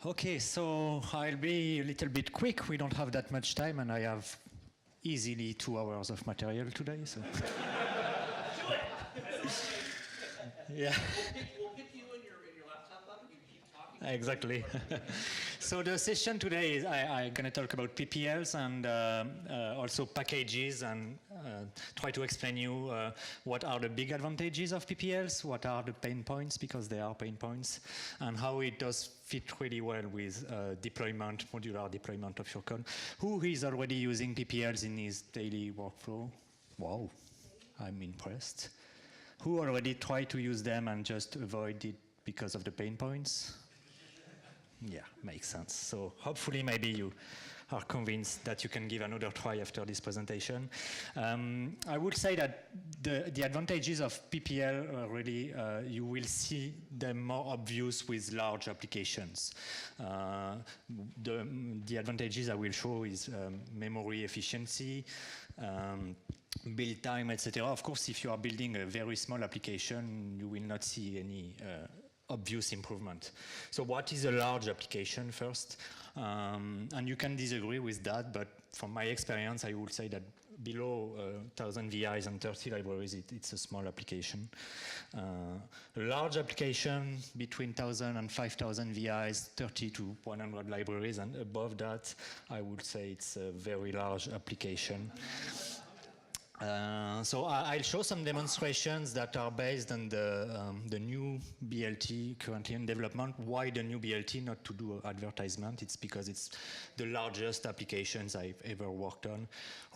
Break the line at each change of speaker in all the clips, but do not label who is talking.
Okay, so I'll be a little bit quick. We don't have that much time, and I have easily 2 hours of material today. So.
Do it.
Yeah.
We'll pick you in your laptop up, and you keep talking.
Exactly. So the session today is I'm going to talk about PPLs and also packages, and try to explain you what are the big advantages of PPLs, what are the pain points, because they are pain points, and how it does fit really well with deployment, modular deployment of your code. Who is already using PPLs in his daily workflow? Wow, I'm impressed. Who already tried to use them and just avoid it because of the pain points? Yeah, makes sense. So hopefully maybe you are convinced that you can give another try after this presentation. I would say that the advantages of PPL really, you will see them more obvious with large applications. The advantages I will show is memory efficiency, build time, etc. Of course, if you are building a very small application, you will not see any obvious improvement. So what is a large application first? And you can disagree with that, but from my experience, I would say that below 1,000 VIs and 30 libraries, it's a small application. A large application between 1,000 and 5,000 VIs, 30 to 100 libraries, and above that, I would say it's a very large application. So I'll show some demonstrations that are based on the new BLT currently in development. Why the new BLT? Not to do advertisement. It's because it's the largest applications I've ever worked on.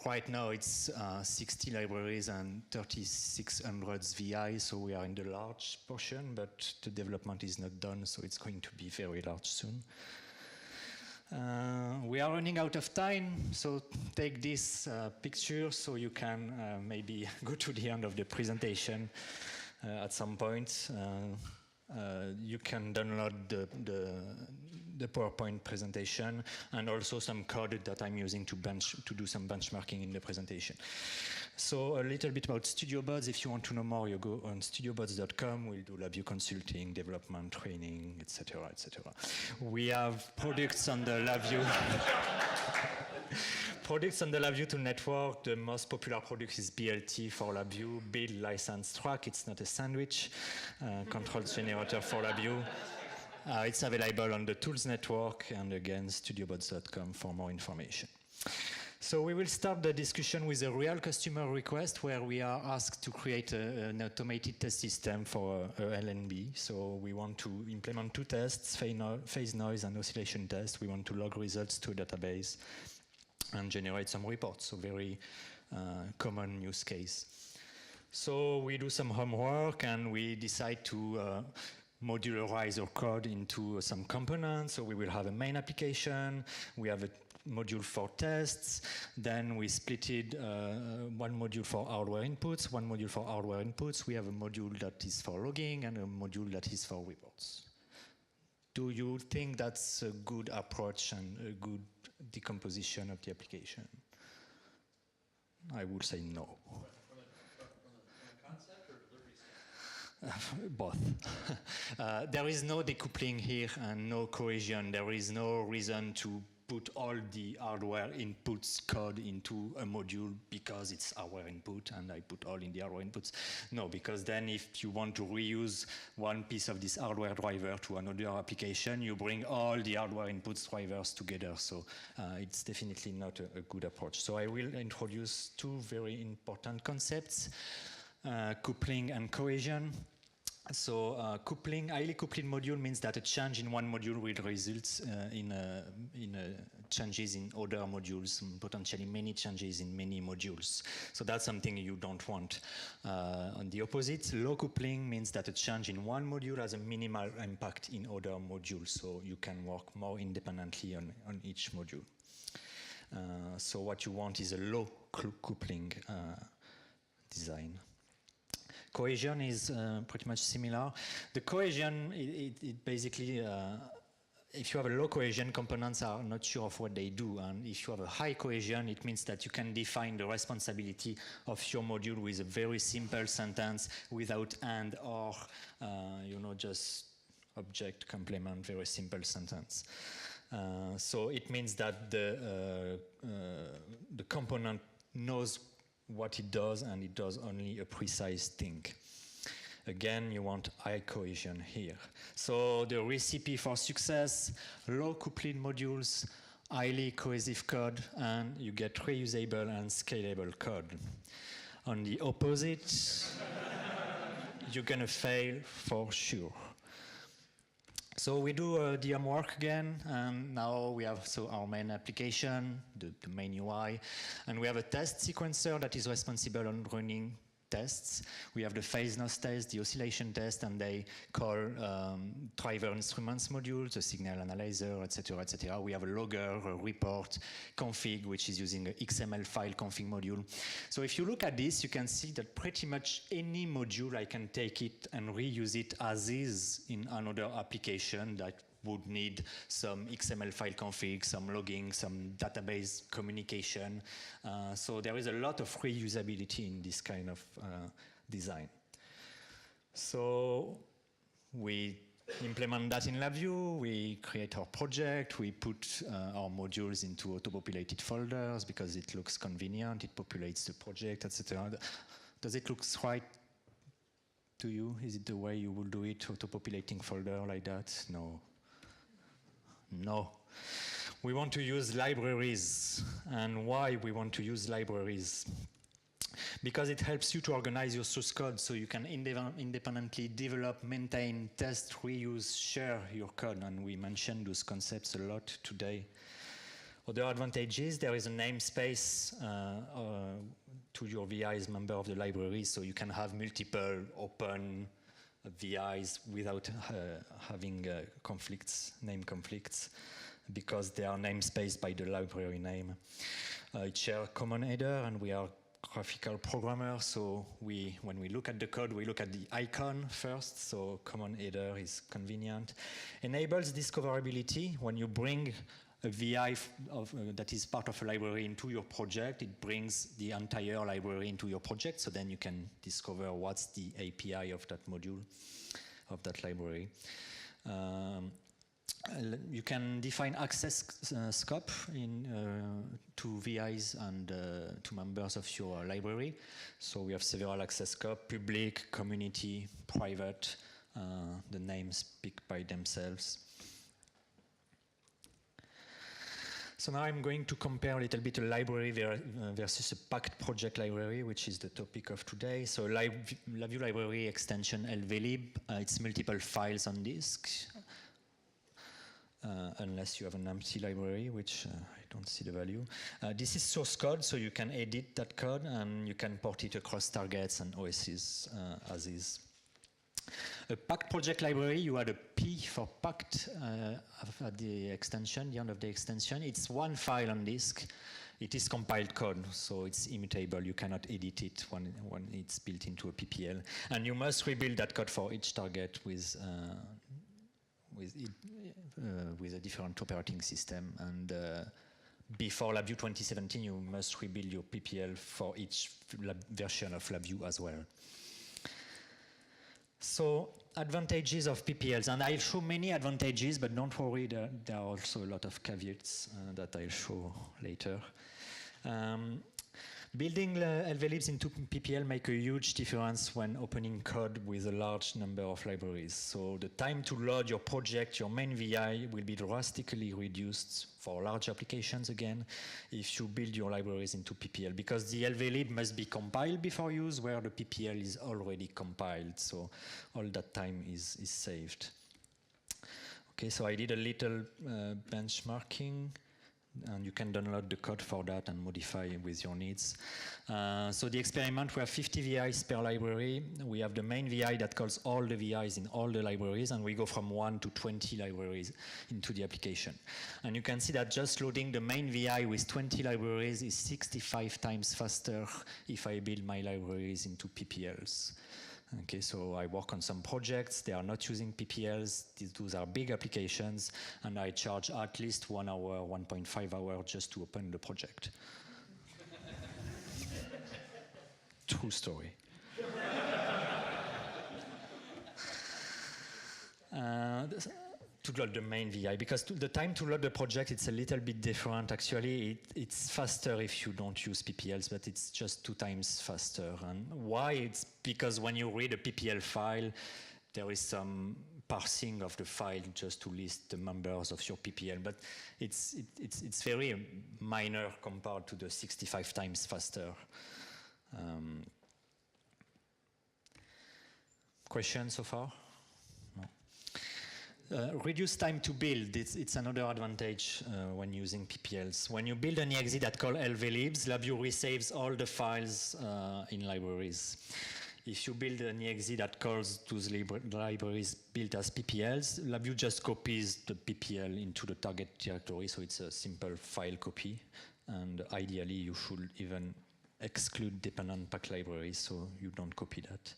Right now it's 60 libraries and 3,600 VI, so we are in the large portion, but the development is not done, so it's going to be very large soon. We are running out of time, so take this picture so you can maybe go to the end of the presentation at some point. You can download the PowerPoint presentation and also some code that I'm using to do some benchmarking in the presentation. So a little bit about StudioBods. If you want to know more, you go on studiobods.com. We'll do LabVIEW consulting, development, training, etc., etc. We have products on the LabVIEW. Products on the LabVIEW to network. The most popular product is BLT for LabVIEW, build license track. It's not a sandwich. Control generator for LabVIEW. It's available on the tools network, and again, studiobods.com for more information. So we will start the discussion with a real customer request where we are asked to create an automated test system for a LNB. So we want to implement 2 tests, phase noise and oscillation test. We want to log results to a database and generate some reports, so very common use case. So we do some homework and we decide to modularize our code into some components. So we will have a main application, we have a module for tests, then we split it, one module for hardware inputs, one module for hardware inputs. We have a module that is for logging and a module that is for reports. Do you think that's a good approach and a good decomposition of the application? I would say no.
From a concept or delivery standpoint?
Both. There is no decoupling here and no cohesion. There is no reason to put all the hardware inputs code into a module because it's hardware input and I put all in the hardware inputs. No, because then if you want to reuse one piece of this hardware driver to another application, you bring all the hardware inputs drivers together. So it's definitely not a good approach. So I will introduce 2 very important concepts, coupling and cohesion. So coupling, highly coupled module means that a change in one module will result in changes in other modules, potentially many changes in many modules. So that's something you don't want. On the opposite, low coupling means that a change in one module has a minimal impact in other modules, so you can work more independently on each module. So what you want is a low coupling design. Cohesion is pretty much similar. The cohesion, it basically, if you have a low cohesion, components are not sure of what they do. And if you have a high cohesion, it means that you can define the responsibility of your module with a very simple sentence without and or, you know, just object, complement, very simple sentence. So it means that the component knows what it does, and it does only a precise thing. Again, you want high cohesion here. So the recipe for success: low coupling modules, highly cohesive code, and you get reusable and scalable code. On the opposite, you're gonna fail for sure. So we do the homework again, and now we have our main application, the main UI, and we have a test sequencer that is responsible on running tests. We have the phase noise test, the oscillation test, and they call driver instruments modules, the signal analyzer, etc., etc. We have a logger, a report, config, which is using an XML file config module. So if you look at this, you can see that pretty much any module, I can take it and reuse it as is in another application that would need some XML file config, some logging, some database communication. So there is a lot of reusability in this kind of design. So we implement that in LabVIEW, we create our project, we put our modules into auto-populated folders because it looks convenient, it populates the project, etc. Does it look right to you? Is it the way you will do it, auto-populating folder like that? No. No. We want to use libraries. And why we want to use libraries? Because it helps you to organize your source code so you can independently develop, maintain, test, reuse, share your code. And we mentioned those concepts a lot today. Other advantages, there is a namespace to your VIs member of the library, so you can have multiple open VIs without having conflicts, name conflicts, because they are namespaced by the library name. It shares a common header, and we are graphical programmers, so when we look at the code, we look at the icon first, so common header is convenient. Enables discoverability. When you bring a VI that is part of a library into your project, it brings the entire library into your project, so then you can discover what's the API of that module, of that library. You can define access scope to VIs and to members of your library. So we have several access scope: public, community, private. The names speak by themselves. So now I'm going to compare a little bit a library versus a packed project library, which is the topic of today. So LabVIEW library extension LVLib, it's multiple files on disk, unless you have an empty library, which I don't see the value. This is source code, so you can edit that code and you can port it across targets and OSs as is. A packed project library, you add a P for packed at the extension, the end of the extension. It's one file on disk. It is compiled code, so it's immutable. You cannot edit it when it's built into a PPL. And you must rebuild that code for each target with a different operating system. And before LabVIEW 2017, you must rebuild your PPL for each version of LabVIEW as well. So advantages of PPLs, and I'll show many advantages, but don't worry, there are also a lot of caveats that I'll show later. Building LVLibs into PPL make a huge difference when opening code with a large number of libraries. So the time to load your project, your main VI, will be drastically reduced for large applications again, if you build your libraries into PPL, because the LVLib must be compiled before use, where the PPL is already compiled. So all that time is saved. Okay, so I did a little benchmarking. And you can download the code for that and modify with your needs. So the experiment, we have 50 VIs per library. We have the main VI that calls all the VIs in all the libraries, and we go from 1 to 20 libraries into the application. And you can see that just loading the main VI with 20 libraries is 65 times faster if I build my libraries into PPLs. Okay, so I work on some projects, they are not using PPLs, those are big applications, and I charge at least 1 hour, 1.5 hours just to open the project. True story. to load the main VI, because the time to load the project, it's a little bit different. Actually, it's faster if you don't use PPLs, but it's just 2 times faster. And why? It's because when you read a PPL file, there is some parsing of the file just to list the members of your PPL, but it's very minor compared to the 65 times faster. Questions so far? Reduce time to build, it's another advantage when using PPLs. When you build an exe that calls LVLibs, LabVIEW resaves all the files in libraries. If you build an exe that calls those libraries built as PPLs, LabVIEW just copies the PPL into the target directory, so it's a simple file copy. And ideally, you should even exclude dependent pack libraries, so you don't copy that.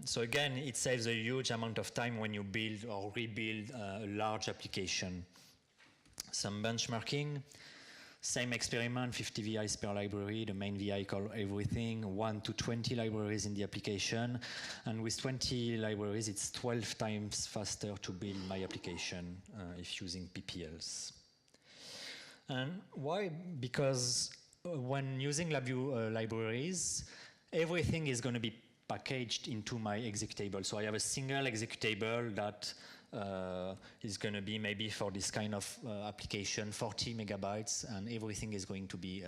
So again, it saves a huge amount of time when you build or rebuild a large application. Some benchmarking, same experiment, 50 VIs per library, the main VI call everything, 1 to 20 libraries in the application, and with 20 libraries, it's 12 times faster to build my application if using PPLs. And why? Because when using LabVIEW libraries, everything is going to be packaged into my executable. So I have a single executable that is going to be maybe for this kind of application 40 megabytes, and everything is going to be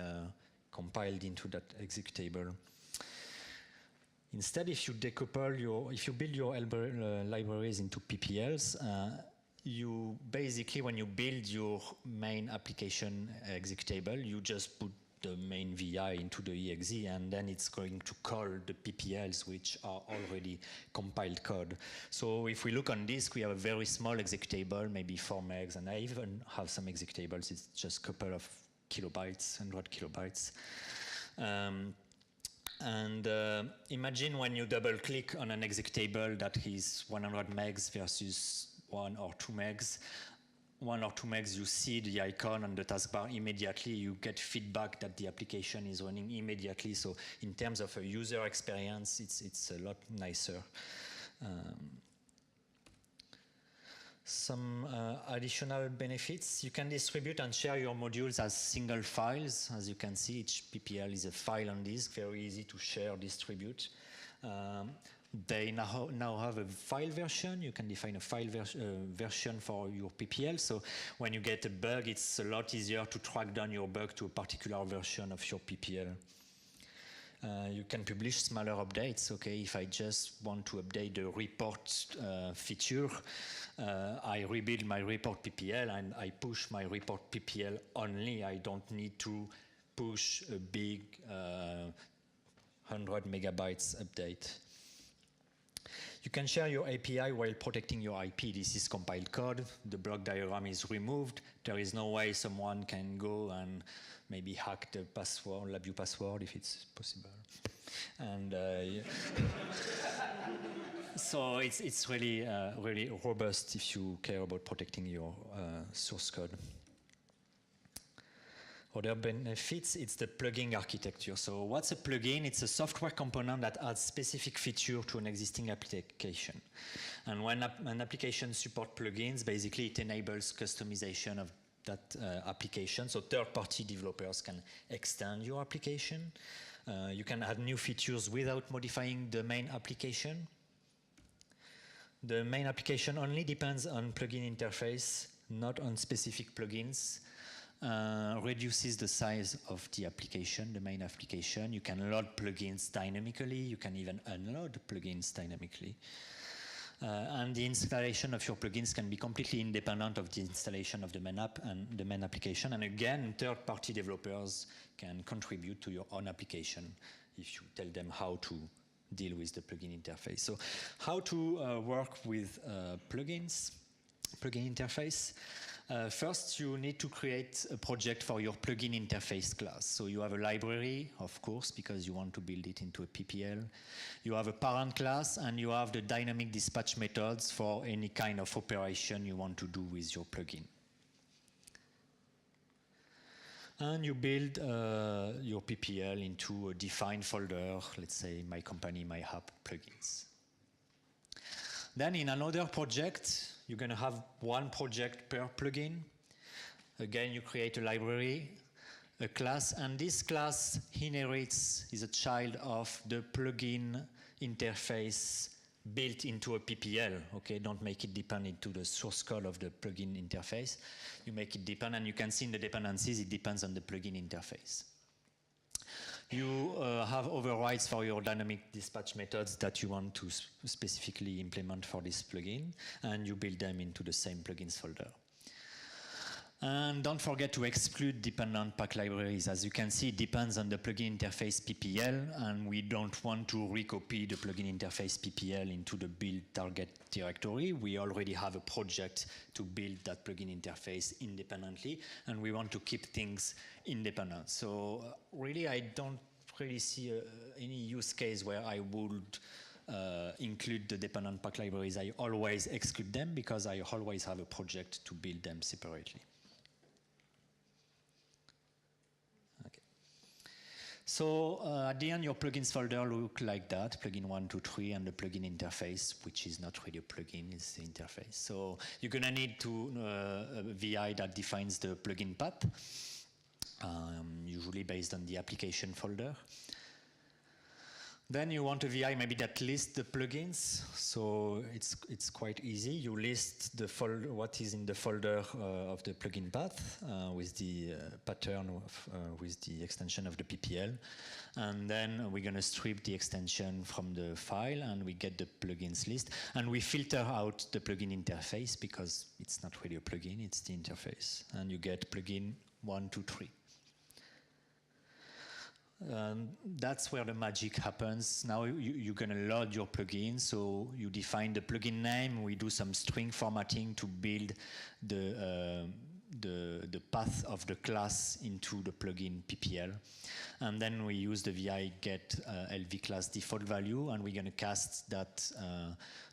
compiled into that executable. Instead, if you decouple if you build your libraries into PPLs, you basically, when you build your main application executable, you just put the main VI into the exe, and then it's going to call the PPLs, which are already compiled code. So if we look on disk, we have a very small executable, maybe 4 megs, and I even have some executables. It's just a couple of kilobytes, 100 kilobytes. Imagine when you double-click on an executable that is 100 megs versus 1 or 2 megs. 1 or 2 megs, you see the icon on the taskbar immediately. You get feedback that the application is running immediately. So in terms of a user experience, it's a lot nicer. Some additional benefits. You can distribute and share your modules as single files. As you can see, each PPL is a file on disk, very easy to share, distribute. They now have a file version. You can define a file version for your PPL. So when you get a bug, it's a lot easier to track down your bug to a particular version of your PPL. You can publish smaller updates. Okay, if I just want to update the report feature, I rebuild my report PPL and I push my report PPL only. I don't need to push a big 100 megabytes update. You can share your API while protecting your IP. This is compiled code. The block diagram is removed. There is no way someone can go and maybe hack the password, LabVIEW password, if it's possible. And so it's really, really robust if you care about protecting your source code. Other benefits, it's the plugin architecture. So what's a plugin? It's a software component that adds specific feature to an existing application. And when an application supports plugins, basically it enables customization of that application. So third-party developers can extend your application. You can add new features without modifying the main application. The main application only depends on plugin interface, not on specific plugins. Reduces the size of the application, the main application. You can load plugins dynamically. You can even unload plugins dynamically. And the installation of your plugins can be completely independent of the installation of the main app and the main application. And again, third-party developers can contribute to your own application if you tell them how to deal with the plugin interface. So how to work with plugins, plugin interface. First, you need to create a project for your plugin interface class. So you have a library, of course, because you want to build it into a PPL. You have a parent class, and you have the dynamic dispatch methods for any kind of operation you want to do with your plugin. And you build your PPL into a defined folder, let's say my company, my app, plugins. Then in another project, you're going to have one project per plugin. Again, you create a library, a class, and this class inherits, is a child of the plugin interface built into a PPL, okay? Don't make it depend into the source code of the plugin interface. You make it depend, and you can see in the dependencies, it depends on the plugin interface. You have overrides for your dynamic dispatch methods that you want to specifically implement for this plugin, and you build them into the same plugins folder. And don't forget to exclude dependent pack libraries. As you can see, it depends on the plugin interface PPL, and we don't want to recopy the plugin interface PPL into the build target directory. We already have a project to build that plugin interface independently, and we want to keep things independent. So really, I don't really see any use case where I would include the dependent pack libraries. I always exclude them because I always have a project to build them separately. So at the end, your plugins folder look like that, plugin 1, 2, 3, and the plugin interface, which is not really a plugin, it's the interface. So you're gonna need to a VI that defines the plugin path, usually based on the application folder. Then you want a VI maybe that lists the plugins, so it's quite easy. You list the folder, what is in the folder of the plugin path with the pattern with the extension of the PPL, and then we're going to strip the extension from the file, and we get the plugins list, and we filter out the plugin interface because it's not really a plugin, it's the interface, and you get plugin 1, 2, 3. That's where the magic happens. Now you're going to load your plugin, so you define the plugin name, we do some string formatting to build the path of the class into the plugin PPL, and then we use the VI get LV class default value, and we're going to cast that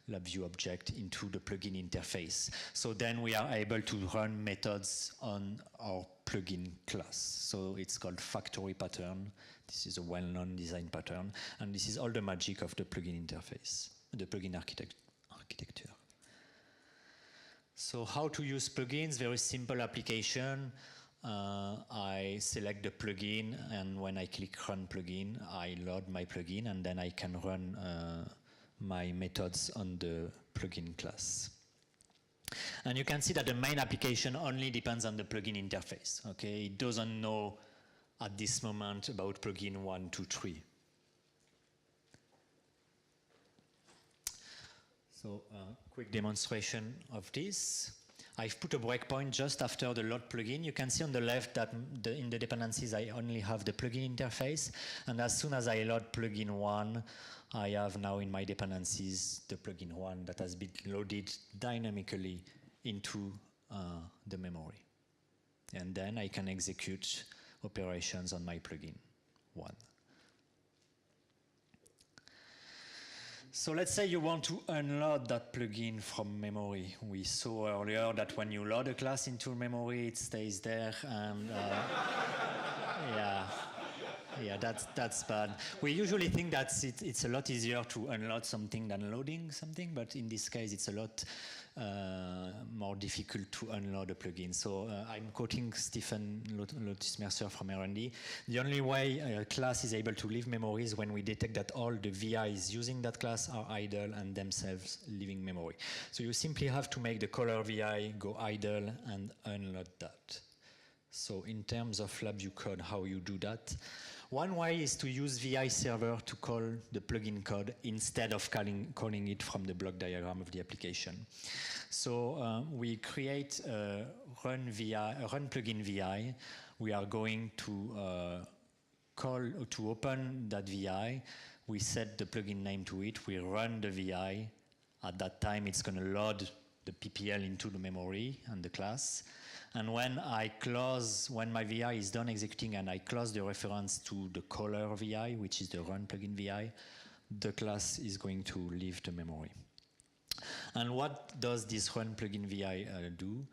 LabVIEW object into the plugin interface. So then we are able to run methods on our plugin class. So it's called factory pattern. This is a well-known design pattern, and this is all the magic of the plugin interface, the plugin architecture. So how to use plugins? Very simple application. I select the plugin, and when I click run plugin, I load my plugin, and then I can run my methods on the plugin class. And you can see that the main application only depends on the plugin interface. Okay, it doesn't know at this moment about plugin 1, 2, 3. So quick demonstration of this. I've put a breakpoint just after the load plugin. You can see on the left that in the dependencies I only have the plugin interface, and as soon as I load plugin 1, I have now in my dependencies the plugin 1 that has been loaded dynamically into the memory. And then I can execute operations on my plugin 1. So let's say you want to unload that plugin from memory. We saw earlier that when you load a class into memory, it stays there, and yeah, that's bad. We usually think that it's a lot easier to unload something than loading something, but in this case, it's a lot more difficult to unload a plugin. So I'm quoting Stephen Lotus-Mercer from R&D. The only way a class is able to leave memory is when we detect that all the VIs using that class are idle and themselves leaving memory. So you simply have to make the caller VI go idle and unload that. So in terms of LabVIEW code, how you do that? One way is to use VI server to call the plugin code instead of calling it from the block diagram of the application. So we create a run plugin VI. We are going to to open that VI. We set the plugin name to it. We run the VI. At that time, it's going to load the PPL into the memory and the class. And when my VI is done executing and I close the reference to the caller VI, which is the run plugin VI, the class is going to leave the memory. And what does this run plugin VI do?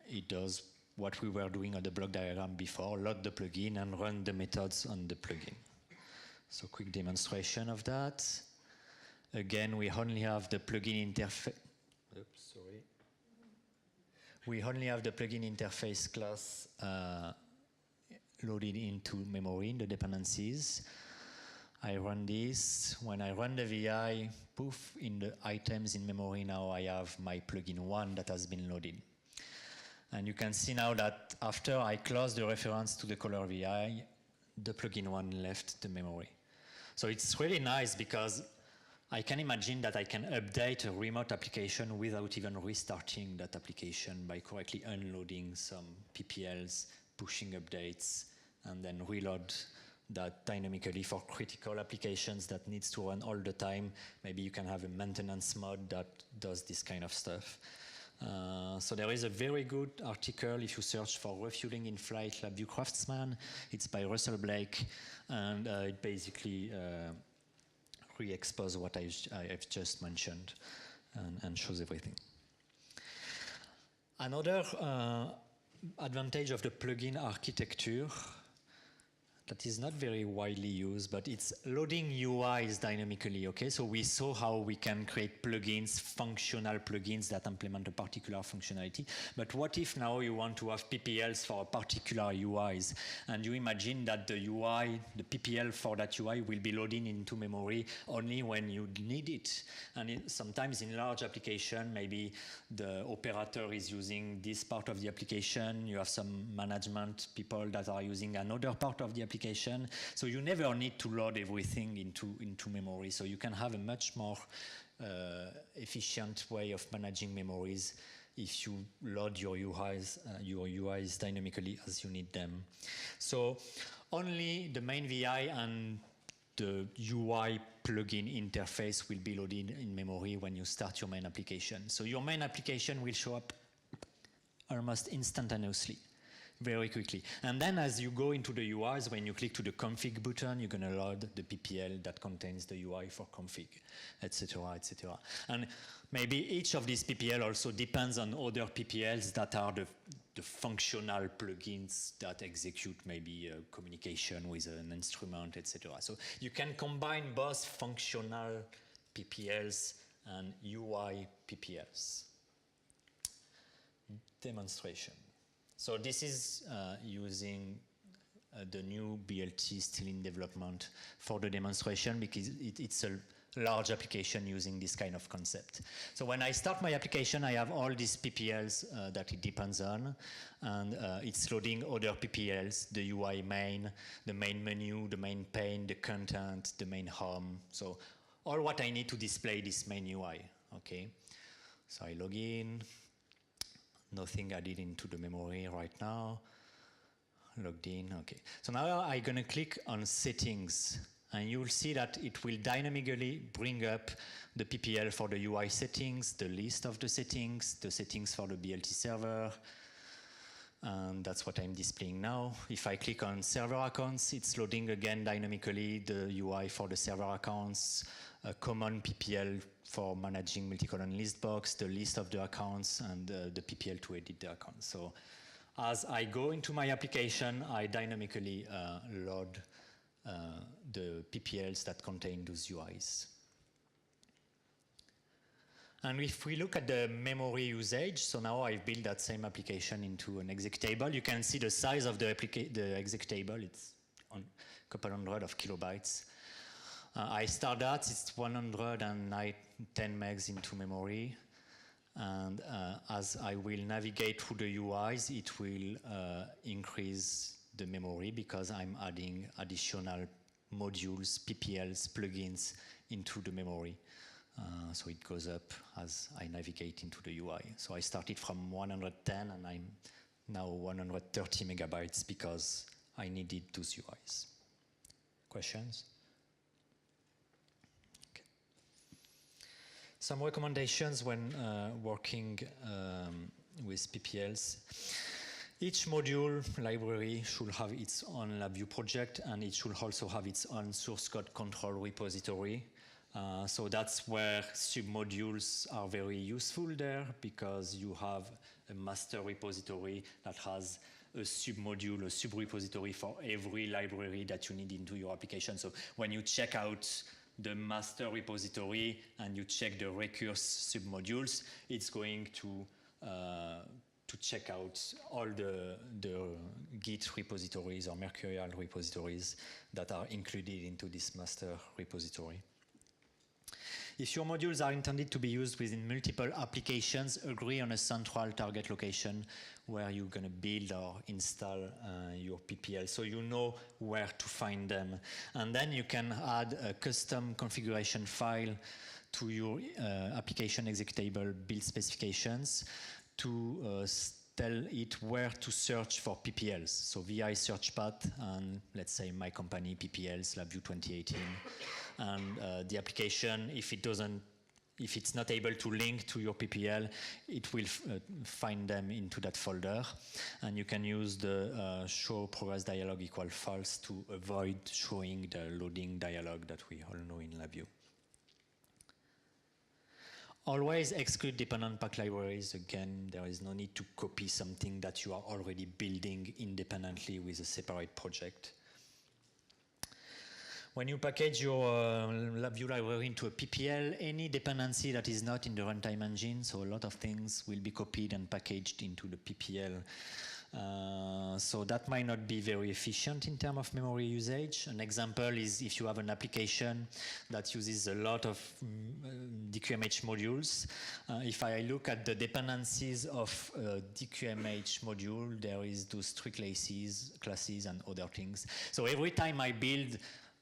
It does what we were doing on the block diagram before, load the plugin and run the methods on the plugin. So quick demonstration of that. Again, we only have the plugin interface. Oops, sorry. We only have the plugin interface class loaded into memory in the dependencies. I run this. When I run the VI, poof, in the items in memory, now I have my plugin 1 that has been loaded. And you can see now that after I close the reference to the color VI, the plugin 1 left the memory. So it's really nice because I can imagine that I can update a remote application without even restarting that application by correctly unloading some PPLs, pushing updates, and then reload that dynamically for critical applications that needs to run all the time. Maybe you can have a maintenance mode that does this kind of stuff. So there is a very good article if you search for refueling in flight LabVIEW Craftsman. It's by Russell Blake, and it basically re-exposes what I've just mentioned and shows everything. Another advantage of the plugin architecture that is not very widely used, but it's loading UIs dynamically, okay? So we saw how we can create plugins, functional plugins that implement a particular functionality. But what if now you want to have PPLs for a particular UIs, and you imagine that the UI, the PPL for that UI will be loading into memory only when you need it. And sometimes in large application, maybe the operator is using this part of the application, you have some management people that are using another part of the application. So you never need to load everything into memory. So you can have a much more efficient way of managing memories if you load your UIs dynamically as you need them. So only the main VI and the UI plugin interface will be loaded in memory when you start your main application. So your main application will show up almost instantaneously, very quickly. And then as you go into the UIs, when you click to the config button, you're gonna load the PPL that contains the UI for config, etc., etc. And maybe each of these PPL also depends on other PPLs that are the functional plugins that execute maybe communication with an instrument, etc. So you can combine both functional PPLs and UI PPLs. Demonstration. So this is using the new BLT still in development for the demonstration because it's a large application using this kind of concept. So when I start my application, I have all these PPLs that it depends on, and it's loading other PPLs, the UI main, the main menu, the main pane, the content, the main home. So all what I need to display this main UI, okay? So I log in. Nothing added into the memory right now. Logged in, okay. So now I'm gonna click on settings, and you will see that it will dynamically bring up the PPL for the UI settings, the list of the settings for the BLT server, and that's what I'm displaying now. If I click on server accounts, it's loading again dynamically the UI for the server accounts, a common PPL for managing multi-column list box, the list of the accounts, and the PPL to edit the accounts. So as I go into my application, I dynamically load the PPLs that contain those UIs. And if we look at the memory usage, so now I've built that same application into an executable. You can see the size of the executable. It's on a couple hundred of kilobytes. I start that, it's 110 megs into memory. And as I will navigate through the UIs, it will increase the memory because I'm adding additional modules, PPLs, plugins into the memory. So it goes up as I navigate into the UI. So I started from 110 and I'm now 130 megabytes because I needed those UIs. Questions? Okay. Some recommendations when working with PPLs. Each module library should have its own LabVIEW project, and it should also have its own source code control repository. So that's where submodules are very useful there, because you have a master repository that has a submodule, a subrepository for every library that you need into your application. So when you check out the master repository and you check the recurse submodules, it's going to check out all the Git repositories or Mercurial repositories that are included into this master repository. If your modules are intended to be used within multiple applications, agree on a central target location where you're going to build or install your PPL, so you know where to find them. And then you can add a custom configuration file to your application executable build specifications to tell it where to search for PPLs. So VI search path and let's say my company PPLs LabVIEW 2018. And the application, if it's not able to link to your PPL, it will find them into that folder. And you can use the show progress dialog equal false to avoid showing the loading dialog that we all know in LabVIEW. Always exclude dependent pack libraries. Again, there is no need to copy something that you are already building independently with a separate project. When you package your LabVIEW library into a PPL, any dependency that is not in the runtime engine, so a lot of things will be copied and packaged into the PPL. So that might not be very efficient in terms of memory usage. An example is if you have an application that uses a lot of DQMH modules. If I look at the dependencies of DQMH module, there is those three classes and other things. So every time I build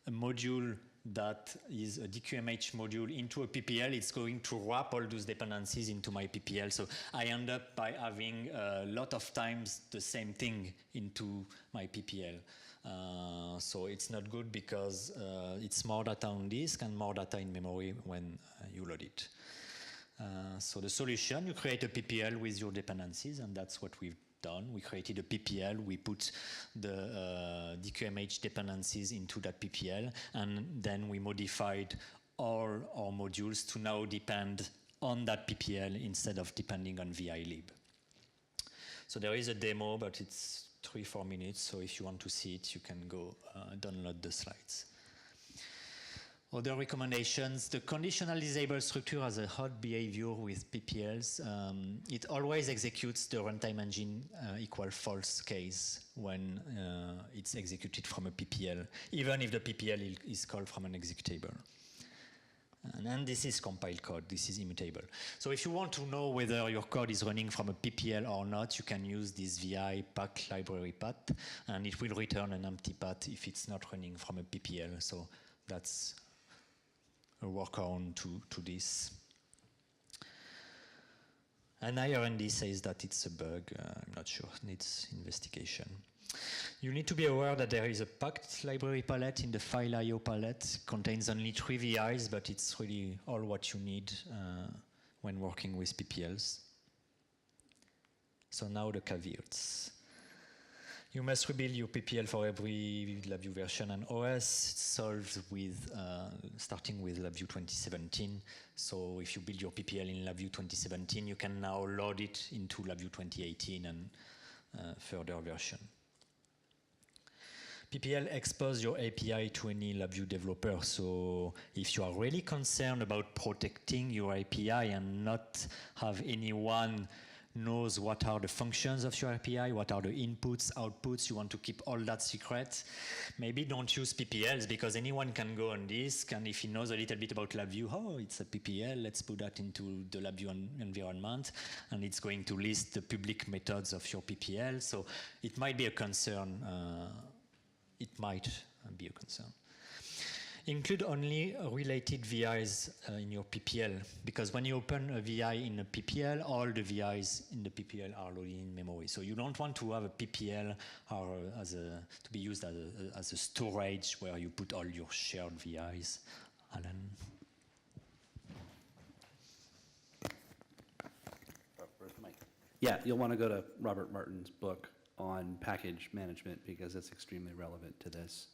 a module that is a DQMH module into a PPL, it's going to wrap all those dependencies into my PPL. So I end up by having a lot of times the same thing into my PPL. So it's not good because it's more data on disk and more data in memory when you load it. So the solution, you create a PPL with your dependencies, and that's what we've done. We created a PPL, we put the DQMH dependencies into that PPL, and then we modified all our modules to now depend on that PPL instead of depending on VI-lib. So there is a demo, but it's 3-4 minutes, so if you want to see it, you can go download the slides. Other recommendations, the conditional disable structure has a hot behavior with PPLs. It always executes the runtime engine equal false case when it's executed from a PPL, even if the PPL is called from an executable. And then this is compiled code, this is immutable. So if you want to know whether your code is running from a PPL or not, you can use this VI pack library path, and it will return an empty path if it's not running from a PPL. So that's a workaround to this. And IRND says that it's a bug. I'm not sure, it needs investigation. You need to be aware that there is a packed library palette in the file IO palette. Contains only 3 VIs, but it's really all what you need when working with PPLs. So now the caveats. You must rebuild your PPL for every LabVIEW version and OS. It's solved with, starting with LabVIEW 2017. So if you build your PPL in LabVIEW 2017, you can now load it into LabVIEW 2018 and further version. PPL expose your API to any LabVIEW developer. So if you are really concerned about protecting your API and not have anyone knows what are the functions of your API, what are the inputs, outputs, you want to keep all that secret, maybe don't use PPLs because anyone can go on disk, and if he knows a little bit about LabVIEW, oh, it's a PPL, let's put that into the LabVIEW environment, and it's going to list the public methods of your PPL, so it might be a concern. Include only related VIs in your PPL, because when you open a VI in a PPL, all the VIs in the PPL are loaded in memory. So you don't want to have a PPL to be used as a storage where you put all your shared VIs. Alan?
Where's the mic? Yeah, you'll want to go to Robert Martin's book on package management because it's extremely relevant to this.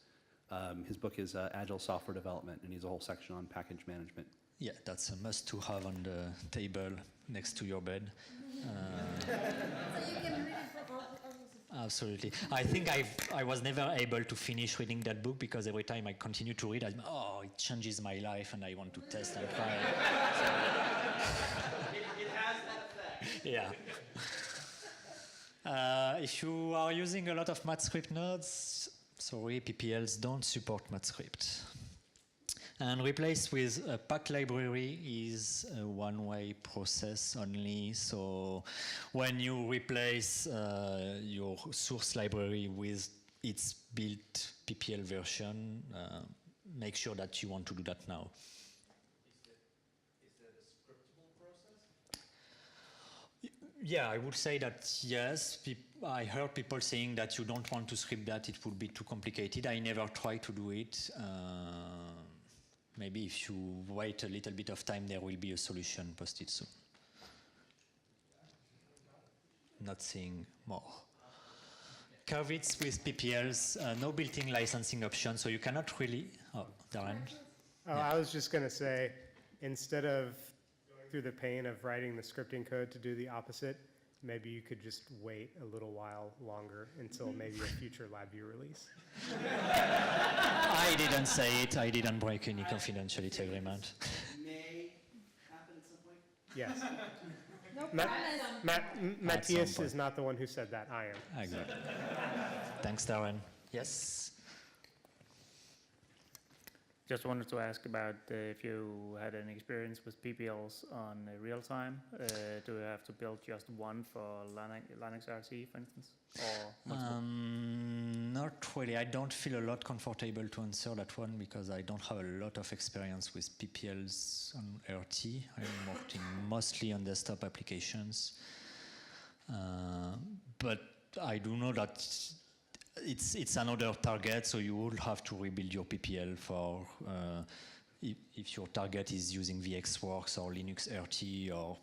His book is Agile Software Development, and he has a whole section on package management.
Yeah, that's a must to have on the table next to your bed.
So you can read it for all of us.
Absolutely. I think I was never able to finish reading that book because every time I continue to read, it changes my life and I want to test and try.
It has that effect.
Yeah. If you are using a lot of MathScript nodes, sorry, PPLs don't support MathScript. And replace with a pack library is a one-way process only. So when you replace your source library with its built PPL version, make sure that you want to do that now.
Is that a scriptable process?
Yeah, I would say that yes. I heard people saying that you don't want to script that, it would be too complicated. I never tried to do it. Maybe if you wait a little bit of time, there will be a solution posted soon. Not seeing more. Curvits with PPLs, no built-in licensing option, so you cannot really. Oh, Darren.
Oh, I was just going to say, instead of going through the pain of writing the scripting code to do the opposite, maybe you could just wait a little while longer until maybe a future LabVIEW release.
I didn't say it. I didn't break any confidentiality agreement.
May happen at some point?
Yes.
No
Matthias is not the one who said that. I am.
Exactly. Thanks, Darren. Yes.
Just wanted to ask about if you had any experience with PPLs on real time. Do you have to build just one for Linux RT, for instance, or multiple?
Not really. I don't feel a lot comfortable to answer that one because I don't have a lot of experience with PPLs on RT. I'm working mostly on desktop applications. But I do know that it's another target, so you will have to rebuild your PPL for if your target is using VxWorks or Linux RT, or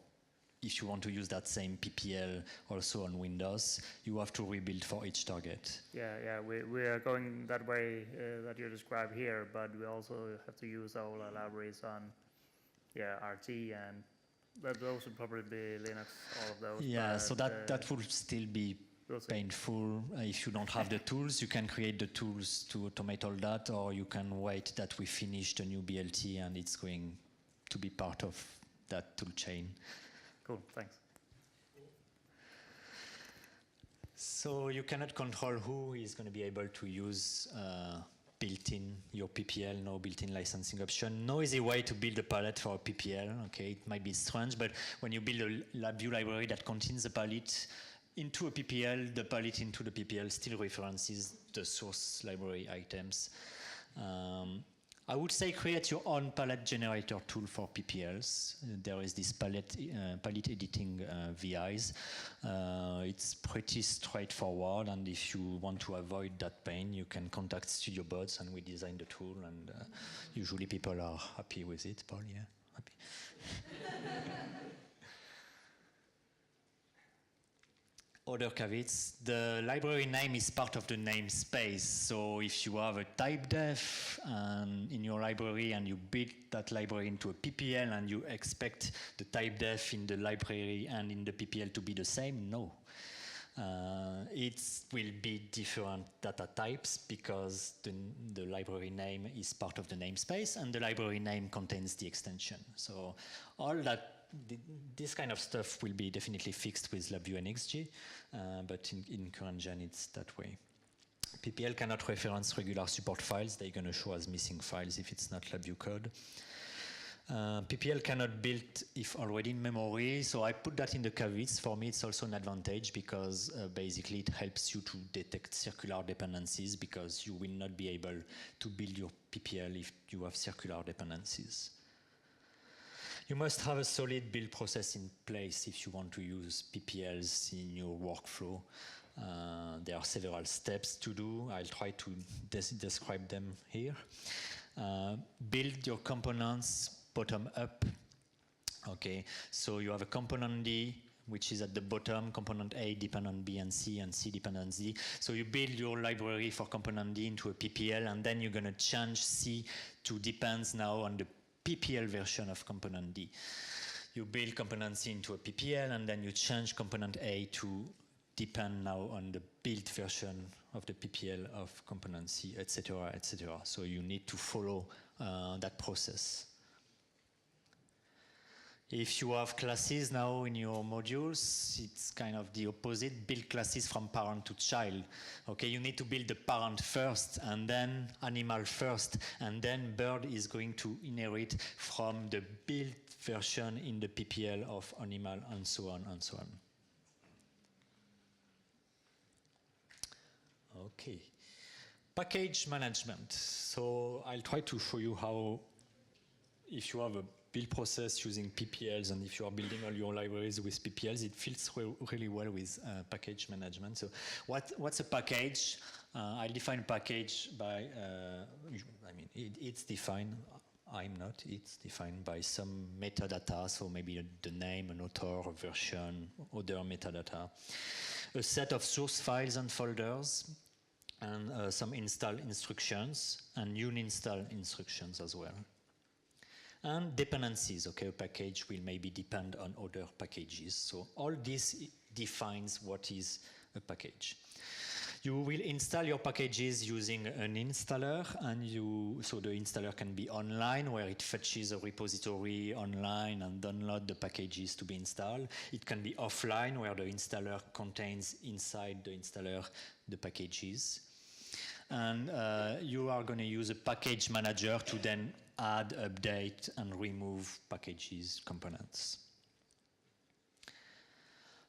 if you want to use that same PPL also on Windows, you have to rebuild for each target.
Yeah, we are going that way that you describe here, but we also have to use all our libraries on RT, and those would probably be Linux, all of those.
Yeah, so that will still be painful. If you don't have the tools, you can create the tools to automate all that, or you can wait that we finish the new BLT and it's going to be part of that tool chain.
Cool, thanks.
So you cannot control who is going to be able to use built-in your PPL, no built-in licensing option. No easy way to build a palette for a PPL. Okay, it might be strange, but when you build a LabVIEW library that contains a palette into a PPL, the palette into the PPL still references the source library items. I would say create your own palette generator tool for PPLs. There is this palette editing VIs. It's pretty straightforward, and if you want to avoid that pain, you can contact Studio Bots and we design the tool, and usually people are happy with it. Paul, yeah, happy. Other caveats, the library name is part of the namespace. So if you have a type def in your library and you build that library into a PPL and you expect the type def in the library and in the PPL to be the same, no. It will be different data types because the library name is part of the namespace and the library name contains the extension. So all that this kind of stuff will be definitely fixed with LabVIEW and XG, but in current gen it's that way. PPL cannot reference regular support files. They're going to show as missing files if it's not LabVIEW code. PPL cannot build if already in memory, so I put that in the caveats. For me, it's also an advantage because basically it helps you to detect circular dependencies because you will not be able to build your PPL if you have circular dependencies. You must have a solid build process in place if you want to use PPLs in your workflow. There are several steps to do. I'll try to describe them here. Build your components bottom up. Okay, so you have a component D, which is at the bottom, component A depend on B and C depend D. So you build your library for component D into a PPL, and then you're going to change C to depends now on the PPL version of component D. You build component C into a PPL, and then you change component A to depend now on the build version of the PPL of component C, etc., etc. So you need to follow that process. If you have classes now in your modules, it's kind of the opposite. Build classes from parent to child. Okay, you need to build the parent first, and then animal first, and then bird is going to inherit from the build version in the PPL of animal, and so on and so on. Okay, package management. So I'll try to show you how, if you have a build process using PPLs, and if you are building all your libraries with PPLs, it fits really well with package management. So what's a package? I'll define package by, it's defined, I'm not, it's defined by some metadata, so maybe the name, an author, a version, other metadata, a set of source files and folders, and some install instructions, and uninstall instructions as well. And dependencies, okay, a package will maybe depend on other packages. So all this defines what is a package. You will install your packages using an installer, and so the installer can be online, where it fetches a repository online and download the packages to be installed. It can be offline, where the installer contains inside the installer the packages. And you are going to use a package manager to then add, update, and remove packages components.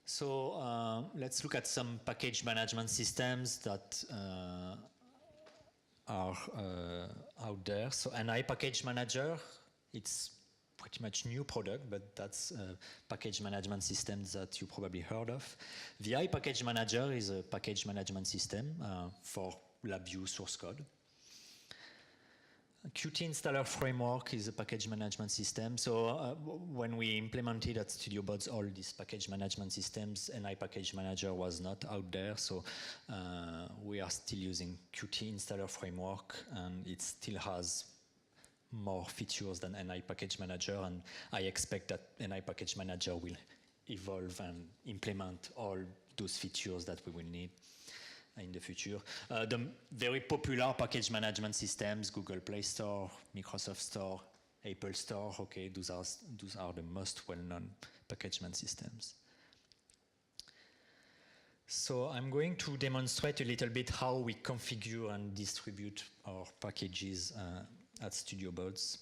So let's look at some package management systems that are out there. So NI Package Manager, it's pretty much new product, but that's a package management system that you probably heard of. VI Package Manager is a package management system for LabVIEW source code. Qt Installer Framework is a package management system. So when we implemented at StudioBots all these package management systems, NI Package Manager was not out there. So we are still using Qt Installer Framework, and it still has more features than NI Package Manager. And I expect that NI Package Manager will evolve and implement all those features that we will need in the future. The very popular package management systems, Google Play Store, Microsoft Store, Apple Store, okay, those are the most well-known package management systems. So I'm going to demonstrate a little bit how we configure and distribute our packages at StudioBots.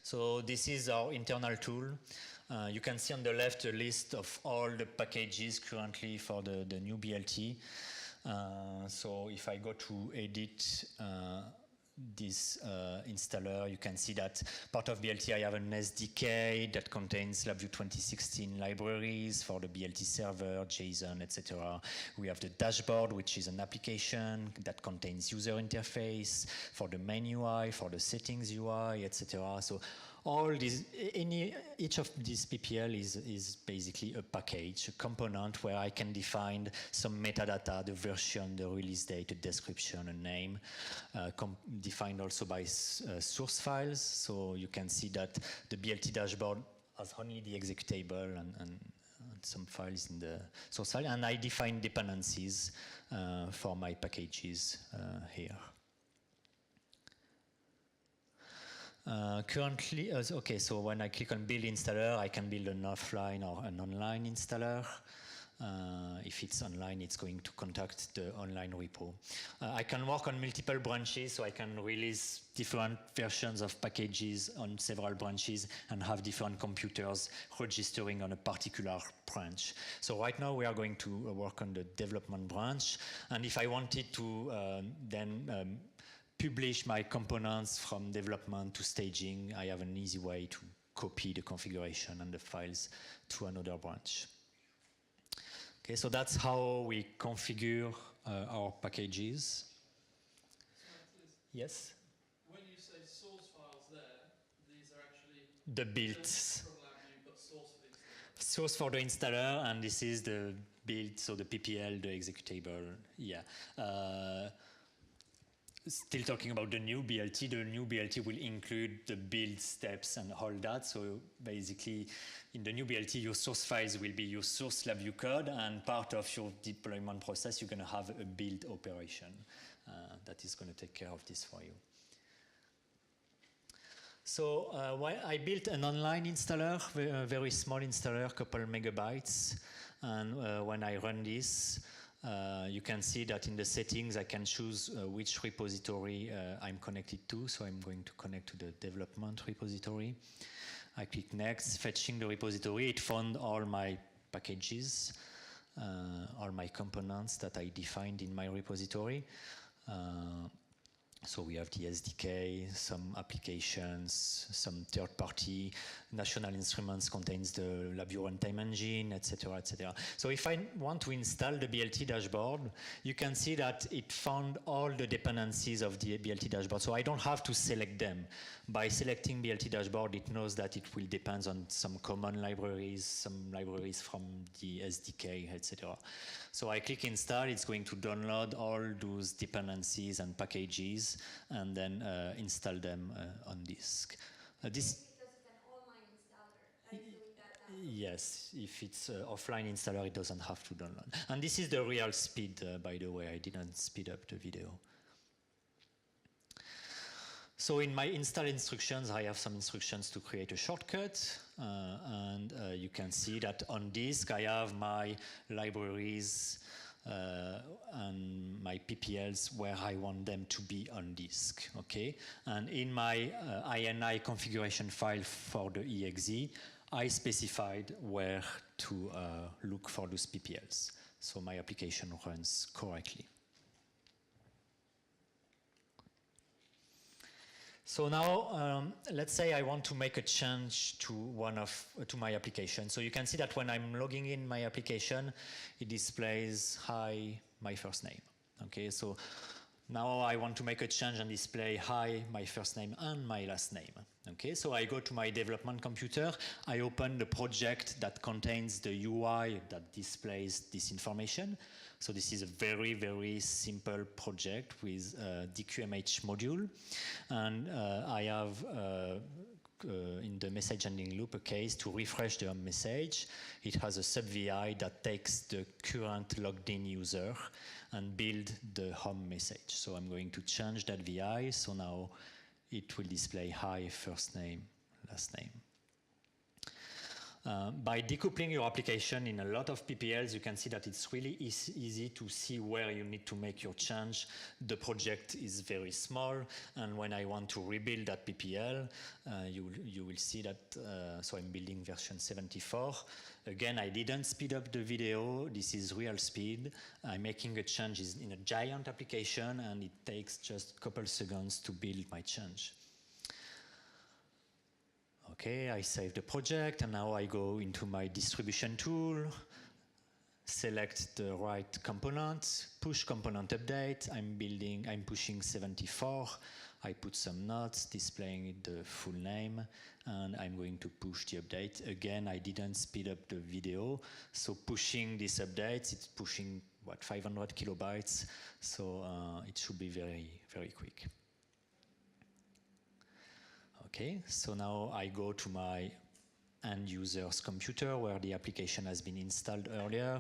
So this is our internal tool. You can see on the left a list of all the packages currently for the new BLT. So if I go to edit this installer, you can see that part of BLT I have an SDK that contains LabVIEW 2016 libraries for the BLT server, JSON, etc. We have the dashboard, which is an application that contains user interface for the main UI, for the settings UI, etc. So all these, each of these PPL is basically a package, a component where I can define some metadata, the version, the release date, a description, a name, defined also by source files. So you can see that the BLT dashboard has only the executable and some files in the source file, and I define dependencies for my packages here. Currently, okay, so when I click on build installer, I can build an offline or an online installer. If it's online, it's going to contact the online repo. I can work on multiple branches, so I can release different versions of packages on several branches and have different computers registering on a particular branch. So right now we are going to work on the development branch, and if I wanted to then publish my components from development to staging, I have an easy way to copy the configuration and the files to another branch. Okay, so that's how we configure our packages. Yes?
When you say source files there, these are actually
The builds.
from LabVIEW, but source for the installer.
Source for the installer, and this is the build, so the PPL, the executable, yeah. still talking about the new BLT. The new BLT will include the build steps and all that. So basically, in the new BLT, your source files will be your source LabVIEW code, and part of your deployment process, you're going to have a build operation that is going to take care of this for you. So I built an online installer, a very small installer, couple megabytes. And when I run this, you can see that in the settings, I can choose which repository I'm connected to. So I'm going to connect to the development repository. I click next, fetching the repository. It found all my packages, all my components that I defined in my repository. So we have the SDK, some applications, some third-party. National Instruments contains the LabVIEW runtime engine, etc., etc. So if I want to install the BLT dashboard, you can see that it found all the dependencies of the BLT dashboard. So I don't have to select them. By selecting BLT dashboard, it knows that it will depend on some common libraries, some libraries from the SDK, etc. So I click install, it's going to download all those dependencies and packages and then install them on disk. This
because it's an online installer that is doing that.
Yes, if it's an offline installer, it doesn't have to download. And this is the real speed, by the way. I didn't speed up the video. So in my install instructions, I have some instructions to create a shortcut. And you can see that on disk, I have my libraries and my PPLs where I want them to be on disk, okay? And in my INI configuration file for the EXE, I specified where to look for those PPLs. So my application runs correctly. So now, let's say I want to make a change to to my application. So you can see that when I'm logging in my application, it displays hi, my first name. Okay, so now I want to make a change and display hi, my first name and my last name. Okay, so I go to my development computer, I open the project that contains the UI that displays this information. So this is a very, very simple project with a DQMH module. And I have, in the message ending loop, a case to refresh the message. It has a sub-VI that takes the current logged in user and build the home message. So I'm going to change that VI. So now it will display hi, first name, last name. By decoupling your application in a lot of PPLs, you can see that it's really easy to see where you need to make your change. The project is very small, and when I want to rebuild that PPL, you will see that, so I'm building version 74. Again, I didn't speed up the video. This is real speed. I'm making a change in a giant application, and it takes just a couple seconds to build my change. Okay, I save the project, and now I go into my distribution tool, select the right component, push component update. I'm pushing 74. I put some notes displaying the full name, and I'm going to push the update. Again, I didn't speed up the video, so pushing this update, it's pushing, 500 kilobytes, so it should be very, very quick. Okay, so now I go to my end user's computer where the application has been installed earlier.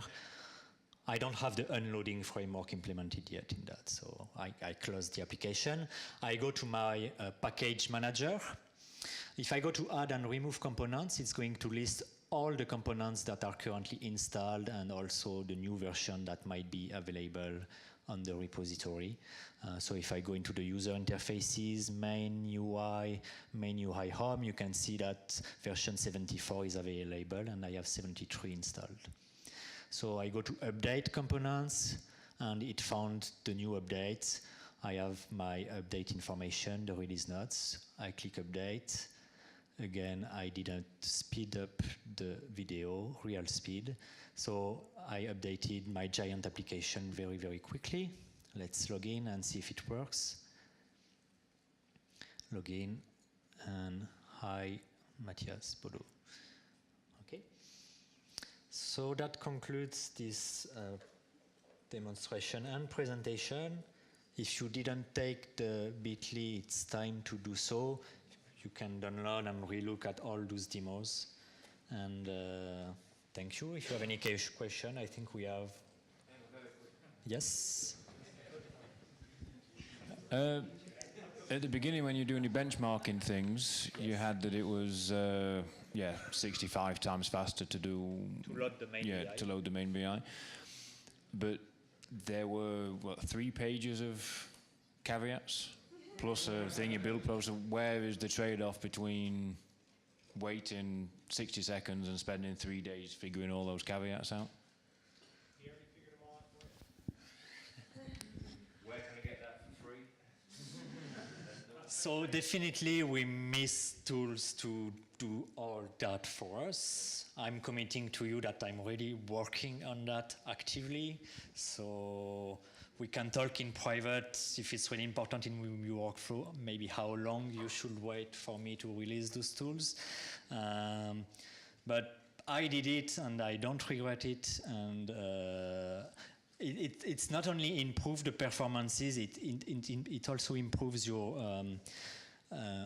I don't have the unloading framework implemented yet in that, so I close the application. I go to my package manager. If I go to add and remove components, it's going to list all the components that are currently installed and also the new version that might be available on the repository. So if I go into the user interfaces, main UI home, you can see that version 74 is available and I have 73 installed. So I go to update components and it found the new updates. I have my update information, the release notes. I click update. Again, I didn't speed up the video, real speed. So I updated my giant application very, very quickly. Let's log in and see if it works. Log in, and hi, Matthias Baudot. Okay. So that concludes this demonstration and presentation. If you didn't take the bit.ly, it's time to do so. You can download and relook at all those demos. And thank you. If you have any question, I think we have. Yes?
At the beginning, when you're doing your benchmarking things, you had that it was 65 times faster to do
To load the main BI.
to load the main BI. But there were 3 pages of caveats plus a thing you build process. Where is the trade-off between waiting 60 seconds and spending 3 days figuring all those caveats out?
You already figured them all out for you?
Where can I get that for free?
So definitely we miss tools to do all that for us. I'm committing to you that I'm really working on that actively. So we can talk in private if it's really important in your workflow, maybe how long you should wait for me to release those tools. But I did it and I don't regret it. And it's not only improve the performances, it also improves your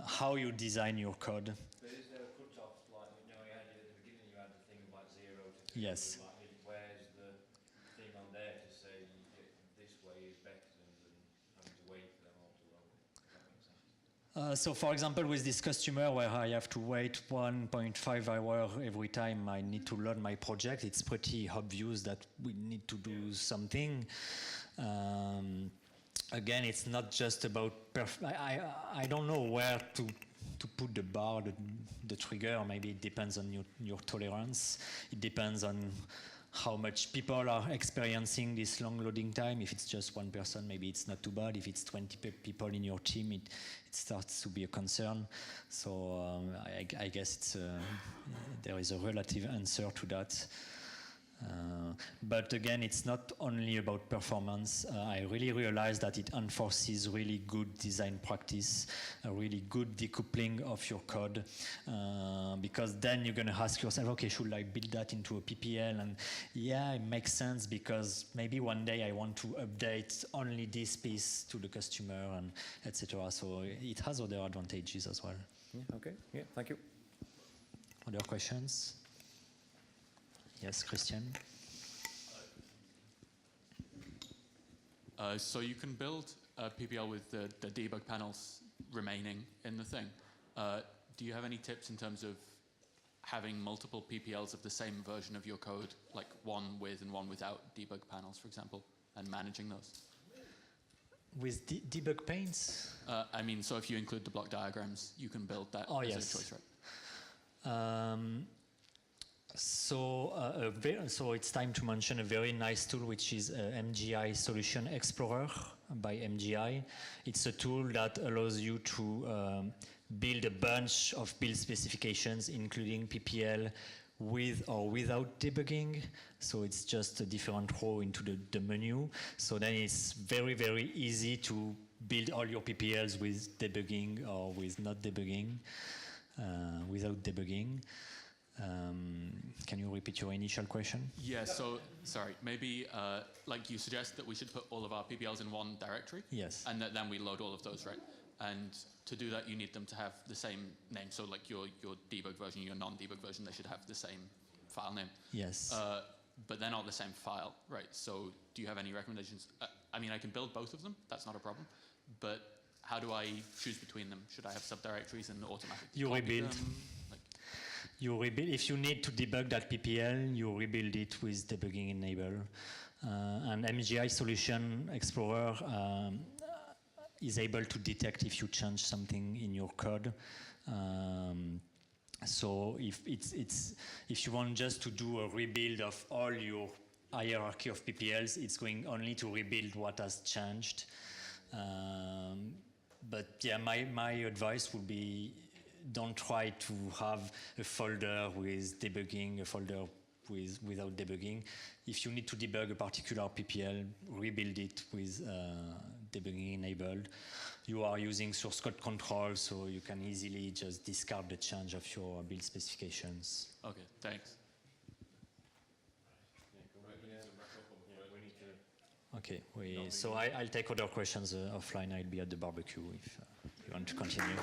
how you design your code.
But is there a cut-off, like, you know, at the beginning you had the thing of like 0 to 2.
Yes.
Like, where's the thing on there to say this way is better than having to wait for them all to load? Does that make sense?
So for example, with this customer where I have to wait 1.5 hours every time I need to load my project, it's pretty obvious that we need to do something. Again, it's not just about, I don't know where to put the bar, the trigger. Maybe it depends on your tolerance. It depends on how much people are experiencing this long loading time. If it's just one person, maybe it's not too bad. If it's 20 people in your team, it starts to be a concern. So I guess there is a relative answer to that. But again, it's not only about performance. I really realized that it enforces really good design practice, a really good decoupling of your code, because then you're going to ask yourself, okay, should I build that into a PPL? And yeah, it makes sense because maybe one day I want to update only this piece to the customer, and etc. So it has other advantages as well.
Yeah, okay, yeah, thank you.
Other questions? Yes, Christian?
So you can build a PPL with the debug panels remaining in the thing. Do you have any tips in terms of having multiple PPLs of the same version of your code, like one with and one without debug panels, for example, and managing those?
With debug panes?
I mean, so if you include the block diagrams, you can build that as a choice, right?
So it's time to mention a very nice tool, which is MGI Solution Explorer by MGI. It's a tool that allows you to build a bunch of build specifications, including PPL with or without debugging. So it's just a different row into the menu. So then it's very, very easy to build all your PPLs with debugging or with not debugging, without debugging. Can you repeat your initial question?
Yeah, so, sorry, maybe like you suggest that we should put all of our PPLs in one directory?
Yes.
And then we load all of those, right? And to do that, you need them to have the same name. So like your debug version, your non-debug version, they should have the same file name.
Yes.
But they're not the same file, right? So do you have any recommendations? I mean, I can build both of them. That's not a problem. But how do I choose between them? Should I have subdirectories and automatically
You
copy
rebuild.
them?
You rebuild. If you need to debug that PPL, you rebuild it with debugging enabled. And MGI Solution Explorer is able to detect if you change something in your code. So if you want just to do a rebuild of all your hierarchy of PPLs, it's going only to rebuild what has changed. But yeah, my advice would be, don't try to have a folder with debugging, a folder without debugging. If you need to debug a particular PPL, rebuild it with debugging enabled. You are using source code control, so you can easily just discard the change of your build specifications.
Okay, thanks.
Okay. So I'll take other questions offline. I'll be at the barbecue if you want to continue.